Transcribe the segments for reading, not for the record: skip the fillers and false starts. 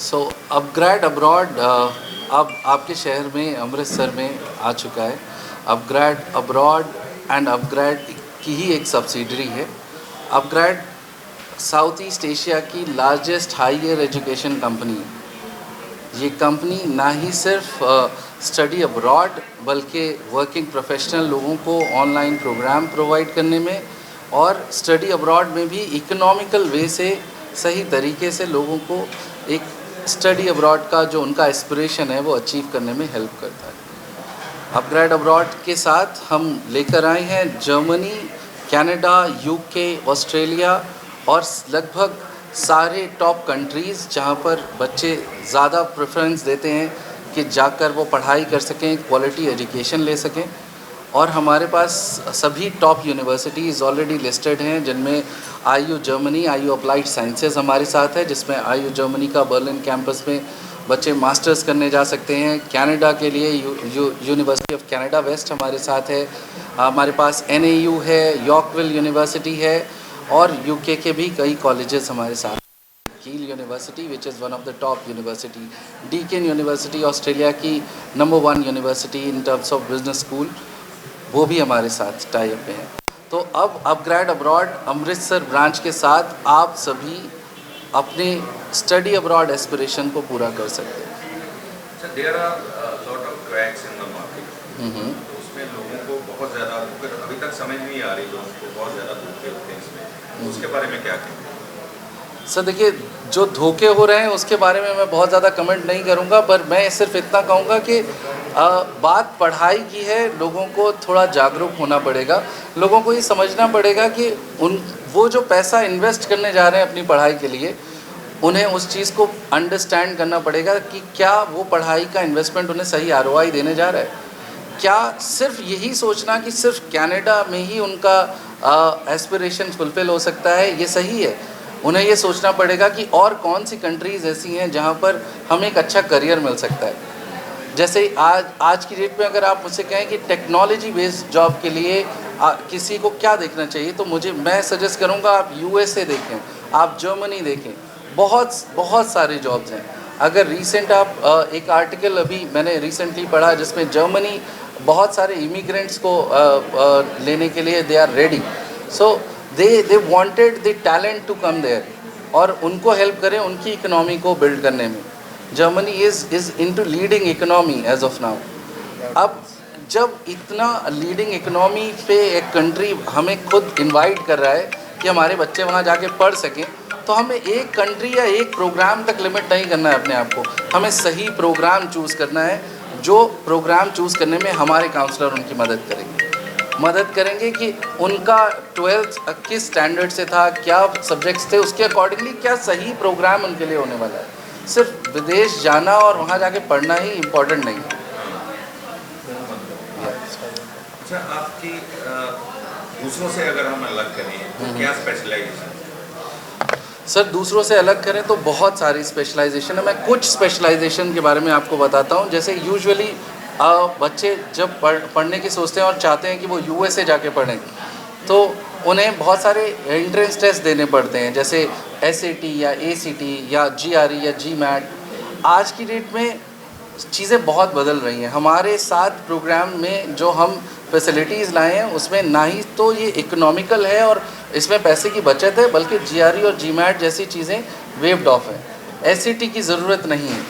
सो upgrade abroad अब आपके शहर में अमृतसर में आ चुका है। अपग्रेड अब्रॉड एंड अपग्रेड की ही एक सब्सिडरी है। अपग्रेड साउथ ईस्ट एशिया की लार्जेस्ट हायर एजुकेशन कंपनी है। ये कंपनी ना ही सिर्फ स्टडी अब्रॉड बल्कि वर्किंग प्रोफेशनल लोगों को ऑनलाइन प्रोग्राम प्रोवाइड करने में और स्टडी अब्रॉड में भी इकोनॉमिकल वे से सही तरीके से लोगों को एक स्टडी अब्रॉड का जो उनका एस्पिरेशन है वो अचीव करने में हेल्प करता है। अपग्रेड अब्रॉड के साथ हम लेकर आए हैं जर्मनी, कनाडा, यूके, ऑस्ट्रेलिया और लगभग सारे टॉप कंट्रीज़ जहाँ पर बच्चे ज़्यादा प्रेफरेंस देते हैं कि जाकर वो पढ़ाई कर सकें, क्वालिटी एजुकेशन ले सकें। और हमारे पास सभी टॉप यूनिवर्सिटीज़ ऑलरेडी लिस्टेड हैं, जिनमें IU Germany, IU applied sciences हमारे साथ है, जिसमें IU जर्मनी का बर्लिन कैंपस में बच्चे मास्टर्स करने जा सकते हैं। कनाडा के लिए यूनिवर्सिटी ऑफ कनाडा वेस्ट हमारे साथ है। हमारे पास NAU है, यॉर्कविल यूनिवर्सिटी है और UK के भी कई कॉलेजेस हमारे साथ। कील university which is one of the top university, decane university Australia की number 1 university in terms of business school, वो भी हमारे साथ टाई अप हैं। तो अब अपग्रेड अब्रॉड अमृतसर ब्रांच के साथ आप सभी अपने स्टडी अब्रॉड एस्पिरेशन को पूरा कर सकते हैं। Sir, there are lot of cracks in the market. तो उसमें लोगों को बहुत ज़्यादा अभी तक समझ नहीं आ रही, लोगों को बहुत ज़्यादा धोखे होते हैं इसमें, उसके बारे में क्या कहेंगे? सर देखिए, जो धोखे हो रहे हैं उसके बारे में मैं बहुत ज़्यादा कमेंट नहीं करूंगा, पर मैं सिर्फ इतना कहूँगा कि बात पढ़ाई की है। लोगों को थोड़ा जागरूक होना पड़ेगा। लोगों को ये समझना पड़ेगा कि वो जो पैसा इन्वेस्ट करने जा रहे हैं अपनी पढ़ाई के लिए, उन्हें उस चीज़ को अंडरस्टैंड करना पड़ेगा कि क्या वो पढ़ाई का इन्वेस्टमेंट उन्हें सही ROI देने जा रहा है। क्या सिर्फ यही सोचना कि सिर्फ कनाडा में ही उनका एस्पिरेशन फुलफिल हो सकता है, ये सही है। उन्हें ये सोचना पड़ेगा कि और कौन सी कंट्रीज़ ऐसी हैं जहाँ पर हमें एक अच्छा करियर मिल सकता है। जैसे आज की डेट में अगर आप मुझसे कहें कि टेक्नोलॉजी बेस्ड जॉब के लिए किसी को क्या देखना चाहिए, तो मैं सजेस्ट करूँगा आप USA देखें, आप जर्मनी देखें। बहुत सारे जॉब्स हैं। अगर रिसेंट आप एक आर्टिकल अभी मैंने रिसेंटली पढ़ा जिसमें जर्मनी बहुत सारे इमिग्रेंट्स को लेने के लिए they are ready. So they wanted the talent to come there और उनको हेल्प करें उनकी इकोनॉमी को बिल्ड करने में। Germany is into leading economy as of now. अब जब इतना लीडिंग इकोनॉमी पे एक कंट्री हमें खुद इनवाइट कर रहा है कि हमारे बच्चे वहाँ जाके पढ़ सकें, तो हमें एक कंट्री या एक प्रोग्राम तक लिमिट नहीं करना है अपने आप को। हमें सही प्रोग्राम चूज़ करना है, जो प्रोग्राम चूज़ करने में हमारे काउंसलर उनकी मदद करेंगे कि उनका 12th किस स्टैंडर्ड से था, क्या सब्जेक्ट्स थे, उसके अकॉर्डिंगली क्या सही प्रोग्राम उनके लिए होने वाला है। सिर्फ विदेश जाना और वहाँ जाके पढ़ना ही इम्पोर्टेंट नहीं है। अच्छा, आपकी दूसरों से अगर हम अलग करें तो क्या स्पेशलाइजेशन? सर दूसरों से अलग करें तो बहुत सारी स्पेशलाइजेशन है। मैं कुछ स्पेशलाइजेशन के बारे में आपको बताता हूँ। जैसे यूजुअली बच्चे जब पढ़ने की सोचते हैं और चाहते हैं कि वो USA जाके पढ़ें, तो उन्हें बहुत सारे एंट्रेंस टेस्ट देने पड़ते हैं, जैसे SAT या ACT या GRE या GMAT। आज की डेट में चीज़ें बहुत बदल रही हैं। हमारे साथ प्रोग्राम में जो हम फैसिलिटीज़ लाए हैं उसमें ना ही तो ये इकोनॉमिकल है और इसमें पैसे की बचत है, बल्कि GRE और GMAT जैसी चीज़ें वेव्ड ऑफ हैं। SAT की ज़रूरत नहीं है।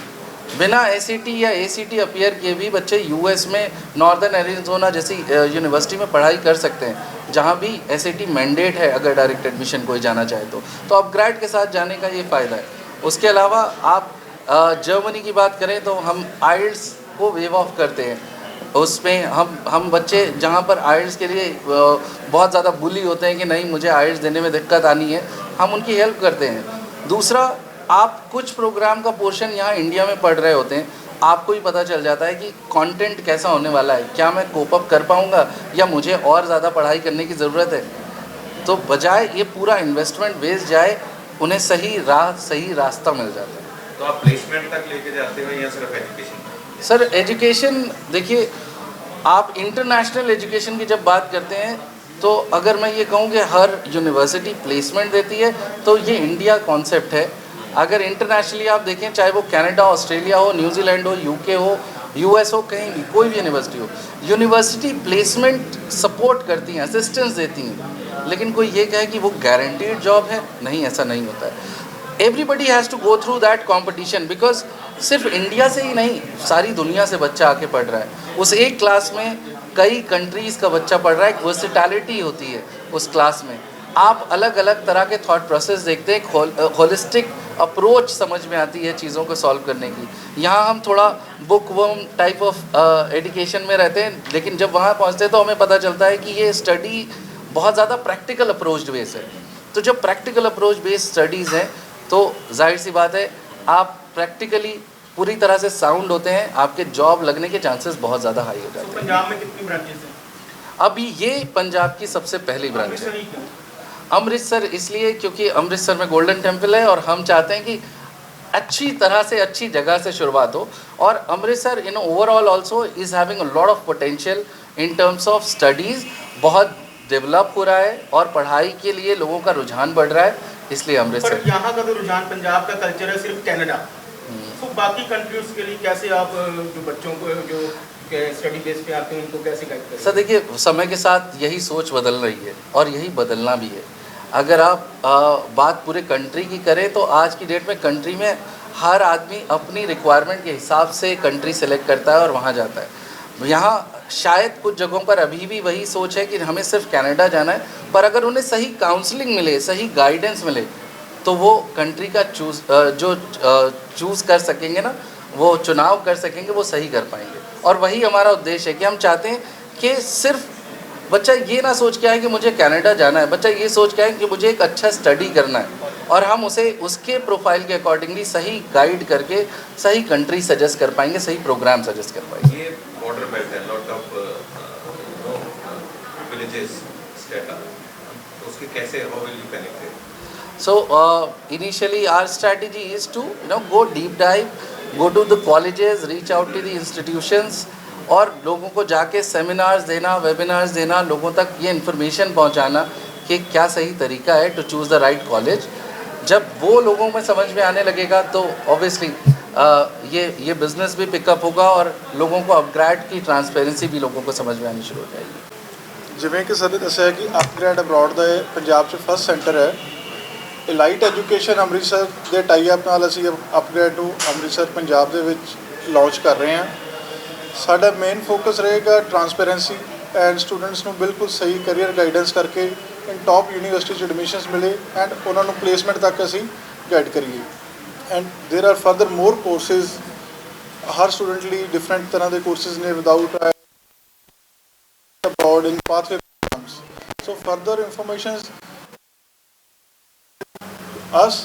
बिना SAT या ACT अपीयर किए भी बच्चे US में नॉर्दर्न एरिज़ोना जैसी यूनिवर्सिटी में पढ़ाई कर सकते हैं, जहाँ भी SAT मैंडेट है अगर डायरेक्ट एडमिशन कोई जाना चाहे तो अपग्रेड के साथ जाने का ये फ़ायदा है। उसके अलावा आप जर्मनी की बात करें तो हम IELTS को वेव ऑफ करते हैं। उसमें हम बच्चे जहाँ पर IELTS के लिए बहुत ज़्यादा बुली होते हैं कि नहीं मुझे IELTS देने में दिक्कत आनी है, हम उनकी हेल्प करते हैं। दूसरा, आप कुछ प्रोग्राम का पोर्शन यहाँ इंडिया में पढ़ रहे होते हैं, आपको ही पता चल जाता है कि कंटेंट कैसा होने वाला है, क्या मैं कोप अप कर पाऊँगा या मुझे और ज़्यादा पढ़ाई करने की ज़रूरत है। तो बजाय ये पूरा इन्वेस्टमेंट वेस्ट जाए, उन्हें सही रास्ता मिल जाता है। तो आप प्लेसमेंट तक लेके जाते हो या सिर्फ एजुकेशन? सर एजुकेशन देखिए, आप इंटरनेशनल एजुकेशन की जब बात करते हैं तो अगर मैं ये कहूँ कि हर यूनिवर्सिटी प्लेसमेंट देती है तो ये इंडिया कॉन्सेप्ट है। अगर इंटरनेशनली आप देखें, चाहे वो कनाडा, ऑस्ट्रेलिया हो, न्यूजीलैंड हो, यूके हो, यूएस हो, कहीं भी कोई भी यूनिवर्सिटी हो, यूनिवर्सिटी प्लेसमेंट सपोर्ट करती हैं, असिस्टेंस देती हैं, लेकिन कोई ये कहे कि वो गारंटीड जॉब है, नहीं, ऐसा नहीं होता है। Everybody has to go through that competition, because सिर्फ इंडिया से ही नहीं, सारी दुनिया से बच्चा आके पढ़ रहा है। उस एक क्लास में कई कंट्रीज़ का बच्चा पढ़ रहा है, एक वर्सिटैलिटी होती है उस क्लास में। आप अलग अलग तरह के थॉट प्रोसेस देखते हैं, होलिस्टिक अप्रोच समझ में आती है चीज़ों को सॉल्व करने की। यहाँ हम थोड़ा book worm type of education में रहते हैं, लेकिन जब वहाँ पहुँचते हैं तो हमें पता चलता है कि ये स्टडी बहुत ज़्यादा प्रैक्टिकल अप्रोच बेस है। तो जब प्रैक्टिकल अप्रोच बेस्ड स्टडीज़ हैं तो जाहिर सी बात है, आप प्रैक्टिकली पूरी तरह से साउंड होते हैं, आपके जॉब लगने के चांसेस बहुत ज़्यादा हाई हो जाते हैं। पंजाब में कितनी ब्रांचेस हैं? अभी ये पंजाब की सबसे पहली ब्रांच है। अमृतसर इसलिए क्योंकि अमृतसर में गोल्डन टेम्पल है और हम चाहते हैं कि अच्छी तरह से, अच्छी जगह से शुरुआत हो। और Amritsar in overall also is having a lot of potential in terms of studies, बहुत डेवलप हो रहा है और पढ़ाई के लिए लोगों का रुझान बढ़ रहा है, इसलिए अमृतसर। पर यहाँ का जो रुझान, पंजाब का कल्चर है सिर्फ कनाडा, तो बाकी कंट्रीज के लिए कैसे आप जो बच्चों को जो स्टडी बेस पे आते हैं उनको कैसे गाइड करें? सर देखिए, समय के साथ यही सोच बदल रही है और यही बदलना भी है। अगर आप बात पूरे कंट्री की करें तो आज की डेट में कंट्री में हर आदमी अपनी रिक्वायरमेंट के हिसाब से कंट्री सेलेक्ट करता है और वहाँ जाता है। यहाँ शायद कुछ जगहों पर अभी भी वही सोच है कि हमें सिर्फ कनाडा जाना है, पर अगर उन्हें सही काउंसलिंग मिले, सही गाइडेंस मिले, तो वो कंट्री का चूज़ कर सकेंगे ना, वो चुनाव कर सकेंगे, वो सही कर पाएंगे। और वही हमारा उद्देश्य है कि हम चाहते हैं कि सिर्फ बच्चा ये ना सोच के आए कि मुझे कनाडा जाना है, बच्चा ये सोच के आए कि मुझे एक अच्छा स्टडी करना है, और हम उसे उसके प्रोफाइल के अकॉर्डिंगली सही गाइड करके सही कंट्री सजेस्ट कर पाएंगे, सही प्रोग्राम सजेस्ट कर पाएंगे। ये बॉर्डर बेल्ट है, lot of villages state are, तो उसके कैसे, how will you connect it? So initially our strategy is to go deep dive, go to the colleges, reach out to the institutions, और लोगों को जाके सेमिनार्स देना, webinars देना, लोगों तक ये इन्फॉर्मेशन पहुंचाना कि क्या सही तरीका है to choose the right college. जब वो लोगों में समझ में आने लगेगा तो ऑब्वियसली ये बिज़नेस भी पिकअप होगा और लोगों को अपग्रेड की ट्रांसपेरेंसी भी लोगों को समझ में आनी शुरू हो जाएगी। जिवें कि सर ने दस्सिया कि अपग्रेड अब्रॉड ਦਾ पंजाब 'ਚ फर्स्ट सेंटर है। इलाइट एजुकेशन ਅੰਮ੍ਰਿਤਸਰ ਦੇ ਟਾਈ ਅਪ ਨਾਲ ਅਸੀਂ अपग्रेड ਨੂੰ ਅੰਮ੍ਰਿਤਸਰ ਪੰਜਾਬ ਦੇ ਵਿੱਚ ਲਾਂਚ ਕਰ ਰਹੇ ਹਾਂ। ਸਾਡਾ ਮੇਨ ਫੋਕਸ ਰਹੇਗਾ ਟਰਾਂਸਪੇਰੈਂਸੀ ਐਂਡ ਸਟੂਡੈਂਟਸ ਨੂੰ ਬਿਲਕੁਲ ਸਹੀ ਕੈਰੀਅਰ ਗਾਈਡੈਂਸ ਕਰਕੇ ਇਨ ਟੌਪ ਯੂਨੀਵਰਸਿਟੀ 'ਚ ਐਡਮਿਸ਼ਨਸ ਮਿਲੇ ਐਂਡ ਉਹਨਾਂ ਨੂੰ ਪਲੇਸਮੈਂਟ ਤੱਕ ਅਸੀਂ ਗਾਈਡ ਕਰੀਏ। And there are furthermore courses, ਹਰ ਸਟੂਡੈਂਟ ਲਈ ਡਿਫਰੈਂਟ ਤਰ੍ਹਾਂ ਦੇ ਕੋਰਸਿਸ ਨੇ without abroad in pathway programs. So further information us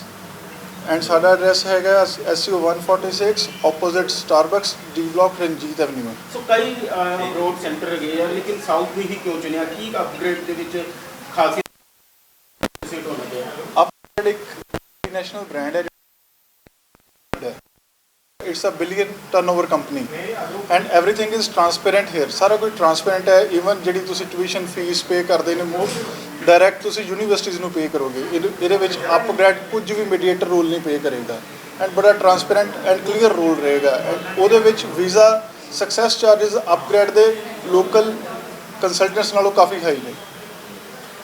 and ਸਾਡਾ ਐਡਰੈਸ ਹੈਗਾ SU 146 opposite Starbucks D block Ranjit avenue. ਸੋ ਕਈ ਅਬਰੋਡ ਸੈਂਟਰ ਹੈਗੇ ਆ, ਲੇਕਿਨ ਸਾਊਥ ਵੀ ਹੀ ਕਿਉਂ ਚੁਣਿਆ? ਕੀ ਅਪਗ੍ਰੇਡ ਦੇ ਵਿੱਚ ਖਾਸੀਅਤ ਸੈਟ ਹੋਣਾ ਚਾਹੀਦਾ? अपग्रेड एक इंटरनेशनल ब्रांड है, it's a billion turnover company and everything is transparent here. सारा कुछ ट्रांसपेरेंट है। ईवन जी तुसी ट्यूशन फीस पे करते हैं वो डायरैक्ट तुसी यूनीवर्सिटीज़ में पे करोगे। ये अपग्रेड कुछ भी मीडिएटर रोल नहीं पे करेगा एंड बड़ा ट्रांसपेरेंट एंड क्लीयर रोल रहेगा। एंड वो वीज़ा सक्सैस चार्जिज अपग्रेड के लोकल कंसल्टेंट्स नालों काफ़ी हाई ने।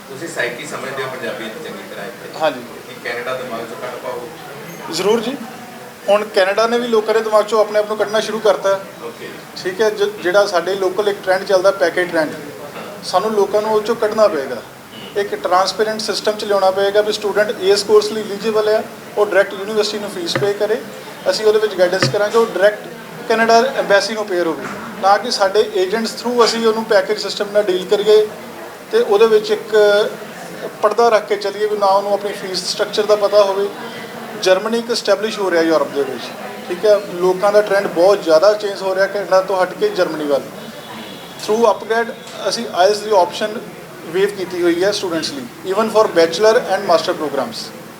ਤੁਸੀਂ ਸਾਈਕੀ ਸਮਝਦੇ ਹੋ ਪੰਜਾਬੀ ਚੰਗੀ ਤਰ੍ਹਾਂ? हाँ जी, ਕਿ ਕੈਨੇਡਾ ਦਿਮਾਗ ਚੋਂ ਕੱਢ ਪਾਓ? ਜ਼ਰੂਰ ਜੀ। ਹੁਣ ਕੈਨੇਡਾ ਨੇ ਵੀ ਲੋਕਾਂ ਦੇ ਦਿਮਾਗ 'ਚੋਂ ਆਪਣੇ ਆਪ ਨੂੰ ਕੱਢਣਾ ਸ਼ੁਰੂ ਕਰਤਾ। ਓਕੇ, ਠੀਕ ਹੈ, ਜਿਹੜਾ ਸਾਡੇ ਲੋਕਲ ਇੱਕ ਟ੍ਰੈਂਡ ਚੱਲਦਾ ਪੈਕੇਜ ਟ੍ਰੈਂਡ, ਸਾਨੂੰ ਲੋਕਾਂ ਨੂੰ ਉਹ 'ਚੋਂ ਕੱਢਣਾ ਪਏਗਾ। ਇੱਕ ਟਰਾਂਸਪੇਰੈਂਟ ਸਿਸਟਮ 'ਚ ਲਿਆਉਣਾ ਪਏਗਾ ਵੀ ਸਟੂਡੈਂਟ ਇਸ ਕੋਰਸ ਲਈ ਐਲੀਜੀਬਲ ਹੈ, ਉਹ ਡਾਇਰੈਕਟ ਯੂਨੀਵਰਸਿਟੀ ਨੂੰ ਫੀਸ ਪੇ ਕਰੇ, ਅਸੀਂ ਉਹਦੇ ਵਿੱਚ ਗਾਈਡੈਂਸ ਕਰਾਂਗੇ, ਉਹ ਡਾਇਰੈਕਟ ਕੈਨੇਡਾ ਐਮਬੈਸੀ ਨੂੰ ਪੇਅਰ ਹੋਵੇ, ਨਾ ਕਿ ਸਾਡੇ ਏਜੰਟਸ ਥਰੂ ਅਸੀਂ ਉਹਨੂੰ ਪੈਕੇਜ ਸਿਸਟਮ ਨਾਲ ਡੀਲ ਕਰੀਏ ਅਤੇ ਉਹਦੇ ਵਿੱਚ ਇੱਕ ਪਰਦਾ ਰੱਖ ਕੇ ਚੱਲੀਏ ਵੀ ਨਾ ਉਹਨੂੰ ਆਪਣੀ ਫੀਸ ਸਟਰਕਚਰ ਦਾ ਪਤਾ ਹੋਵੇ। ਜਰਮਨੀ ਇੱਕ ਸਟੈਬਲਿਸ਼ ਹੋ ਰਿਹਾ ਯੂਰਪ ਦੇ ਵਿੱਚ, ਠੀਕ ਹੈ, ਲੋਕਾਂ ਦਾ ਟ੍ਰੈਂਡ ਬਹੁਤ ਜ਼ਿਆਦਾ ਚੇਂਜ ਹੋ ਰਿਹਾ ਕੈਨੇਡਾ ਤੋਂ ਹਟ ਕੇ ਜਰਮਨੀ ਵੱਲ। ਥਰੂ ਅਪਗ੍ਰੇਡ ਅਸੀਂ ਆਇਲਸ ਦੀ ਆਪਸ਼ਨ ਵੇਵ ਕੀਤੀ ਹੋਈ ਹੈ ਸਟੂਡੈਂਟਸ ਲਈ, even for bachelor and master programs.